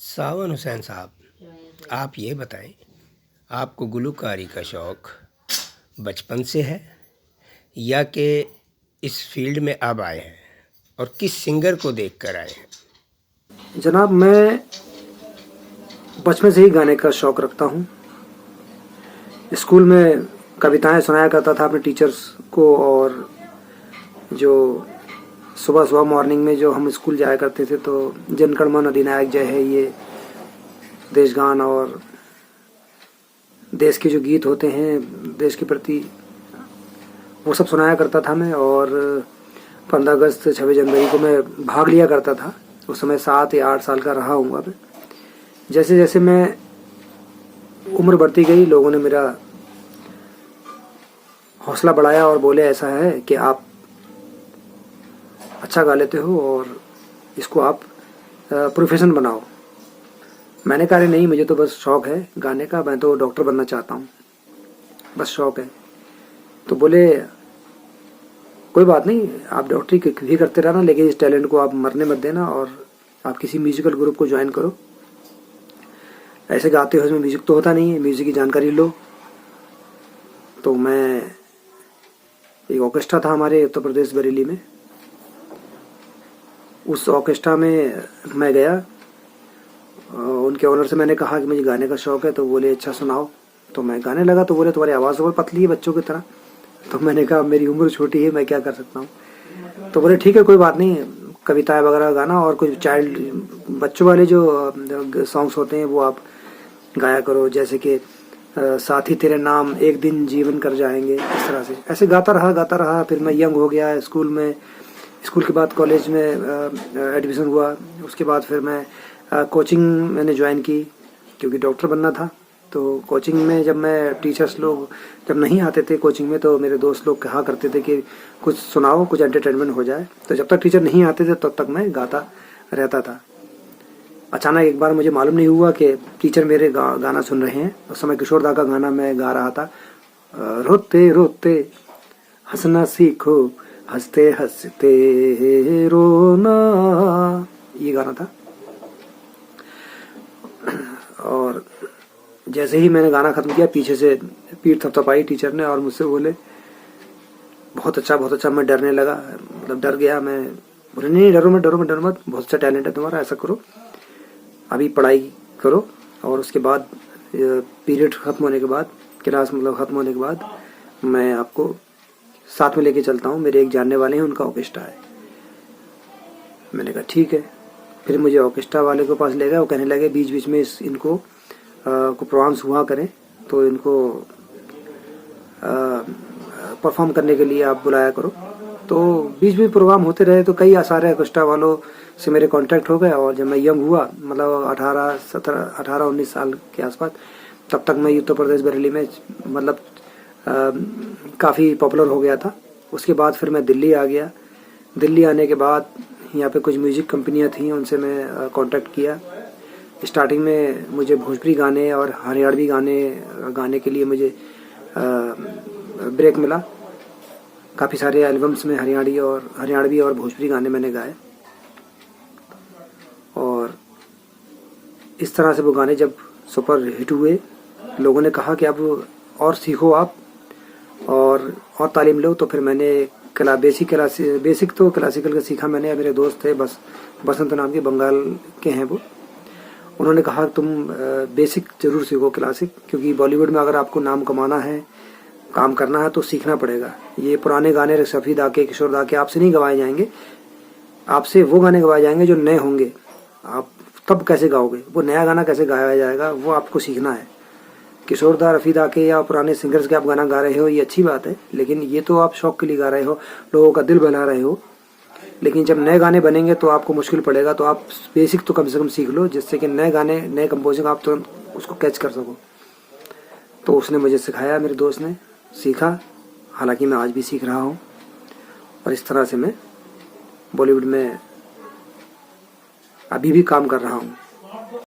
सावन हुसैन साहब, आप ये बताएं, आपको गुलकारी का शौक़ बचपन से है या कि इस फील्ड में अब आए हैं, और किस सिंगर को देखकर आए हैं? जनाब, मैं बचपन से ही गाने का शौक़ रखता हूँ। स्कूल में कविताएं सुनाया करता था अपने टीचर्स को, और जो सुबह सुबह मॉर्निंग में जो हम स्कूल जाया करते थे तो जन गण मन अधिनायक जय है, ये देशगान और देश के जो गीत होते हैं देश के प्रति, वो सब सुनाया करता था मैं। और 15 अगस्त 26 जनवरी को मैं भाग लिया करता था। उस समय 7 या 8 साल का रहा हूँगा मैं। जैसे जैसे मैं उम्र बढ़ती गई, लोगों ने मेरा हौसला बढ़ाया और बोले ऐसा है कि आप अच्छा गा लेते हो और इसको आप प्रोफेशन बनाओ। मैंने कहा नहीं, मुझे तो बस शौक़ है गाने का, मैं तो डॉक्टर बनना चाहता हूँ, बस शौक़ है। तो बोले कोई बात नहीं, आप डॉक्टरी भी करते रहना, लेकिन इस टैलेंट को आप मरने मत देना और आप किसी म्यूजिकल ग्रुप को ज्वाइन करो। ऐसे गाते हो, इसमें म्यूजिक तो होता नहीं है, म्यूजिक की जानकारी लो। तो मैं, एक ऑर्केस्ट्रा था हमारे उत्तर प्रदेश बरेली में, उस ऑर्केस्ट्रा में मैं गया। उनके ऑनर से मैंने कहा कि मुझे गाने का शौक़ है, तो बोले अच्छा सुनाओ। तो मैं गाने लगा तो बोले तुम्हारी आवाज़ बहुत पतली है बच्चों की तरह। तो मैंने कहा मेरी उम्र छोटी है, मैं क्या कर सकता हूँ। तो बोले ठीक है, कोई बात नहीं, कविताएं वगैरह गाना और कुछ चाइल्ड बच्चों वाले जो सॉन्ग्स होते हैं वो आप गाया करो, जैसे कि साथी तेरे नाम एक दिन जीवन कर जाएंगे, इस तरह से। ऐसे गाता रहा। फिर मैं यंग हो गया स्कूल में। स्कूल के बाद कॉलेज में एडमिशन हुआ। उसके बाद फिर मैं कोचिंग मैंने ज्वाइन की, क्योंकि डॉक्टर बनना था। तो कोचिंग में जब मैं, टीचर्स लोग जब नहीं आते थे कोचिंग में, तो मेरे दोस्त लोग कहा करते थे कि कुछ सुनाओ, कुछ एंटरटेनमेंट हो जाए। तो जब तक टीचर नहीं आते थे तब तक मैं गाता रहता था। अचानक एक बार मुझे मालूम नहीं हुआ कि टीचर मेरे गाना सुन रहे हैं। उस समय किशोर दा का गाना मैं गा रहा था, रोते रोते हंसना सीखो, हंसते हंसते रोना, ये गाना था। और जैसे ही मैंने गाना खत्म किया, पीछे से पीठ थपथपाई टीचर ने और मुझसे बोले बहुत अच्छा। मैं डरने लगा, मतलब डर गया मैं। बोले नहीं, डरो मत, बहुत अच्छा टैलेंट है तुम्हारा, ऐसा करो, अभी पढ़ाई करो और उसके बाद पीरियड खत्म होने के बाद, क्लास मतलब खत्म होने के बाद, मैं आपको साथ में लेके चलता हूँ, मेरे एक जानने वाले हैं, उनका ऑर्केस्ट्रा है। मैंने कहा ठीक है। फिर मुझे ऑर्केस्ट्रा वाले के पास ले गए। वो कहने लगे बीच बीच में इनको को प्रोग्राम्स हुआ करें, तो इनको परफॉर्म करने के लिए आप बुलाया करो। तो बीच में प्रोग्राम होते रहे, तो कई सारे ऑर्केस्ट्रा वालों से मेरे कांटेक्ट हो गए। और जब मैं यंग हुआ, मतलब 18-19 साल के आसपास, तब तक मैं उत्तर प्रदेश बरेली में मतलब काफ़ी पॉपुलर हो गया था। उसके बाद फिर मैं दिल्ली आ गया। दिल्ली आने के बाद यहाँ पे कुछ म्यूजिक कंपनियाँ थीं, उनसे मैं कांटेक्ट किया। स्टार्टिंग में मुझे भोजपुरी गाने और हरियाणवी गाने के लिए मुझे ब्रेक मिला। काफ़ी सारे एल्बम्स में हरियाणवी और भोजपुरी गाने मैंने गाए। और इस तरह से वो गाने जब सुपर हिट हुए, लोगों ने कहा कि अब और सीखो आप और तालीम लो। तो फिर मैंने बेसिक तो क्लासिकल का सीखा मैंने। मेरे दोस्त थे, बसंत नाम के, बंगाल के हैं वो। उन्होंने कहा तुम बेसिक जरूर सीखो क्लासिक, क्योंकि बॉलीवुड में अगर आपको नाम कमाना है, काम करना है, तो सीखना पड़ेगा। ये पुराने गाने रफी दा के, किशोर दा के आपसे नहीं गवाए जाएंगे, आपसे वो गाने गवाए जाएंगे जो नए होंगे। आप तब कैसे गाओगे, वो नया गाना कैसे गाया जाएगा, वो आपको सीखना है। किशोर दा, रफी दा के या पुराने सिंगर्स के आप गाना गा रहे हो, ये अच्छी बात है, लेकिन ये तो आप शौक के लिए गा रहे हो, लोगों का दिल बना रहे हो। लेकिन जब नए गाने बनेंगे तो आपको मुश्किल पड़ेगा। तो आप बेसिक तो कम से कम सीख लो, जिससे कि नए गाने, नए कंपोजिंग आप तुरंत उसको कैच कर सको। तो उसने मुझे सिखाया, मेरे दोस्त ने सीखा। हालांकि मैं आज भी सीख रहा हूँ, और इस तरह से मैं बॉलीवुड में अभी भी काम कर रहा हूँ।